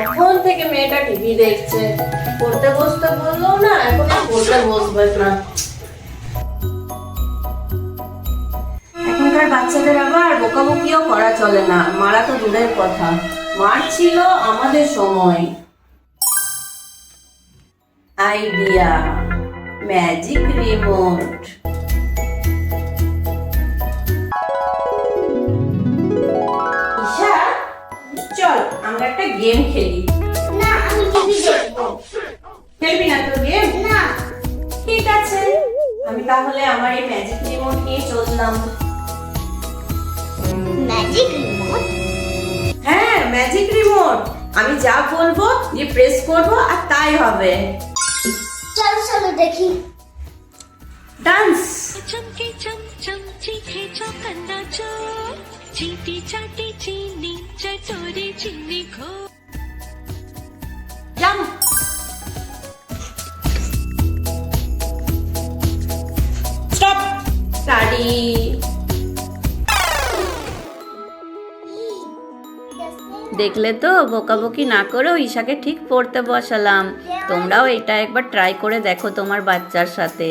কখন থেকে মেয়েটা টিভি দেখছে, পড়তে বসতে বললো না, এখন আর পড়তে বসবে না। এখনকার বাচ্চাদের আবার বকাবকিও করা চলে না, মারা তো দূরের কথা, মার ছিল আমাদের সময়। Idea, magic remote. ঈশা, চল আমরা একটা গেম খেলি। না, আমি টিভি দেখবো। খেলবি না তো গেম? না। ঠিক আছে, আমি তাহলে আমার এই ম্যাজিক রিমোট নিয়ে চললাম। Magic remote? হ্যাঁ, ম্যাজিক রিমোট। আমি যা বলবো দিয়ে প্রেস করব আর তাই হবে। চলো চলো দেখি। ডান্স। चमके चम चम चीखे चौकन्ना चोर चीटी चाटी चीनी चटोरी चीनी खो জাম্প। স্টপ। স্টাডি। দেখলে তো, বকাবকি না করেও ঈশাকে ঠিক পড়তে বসালাম। তোমরাও এটা একবার ট্রাই করে দেখো তোমার বাচ্চার সাথে।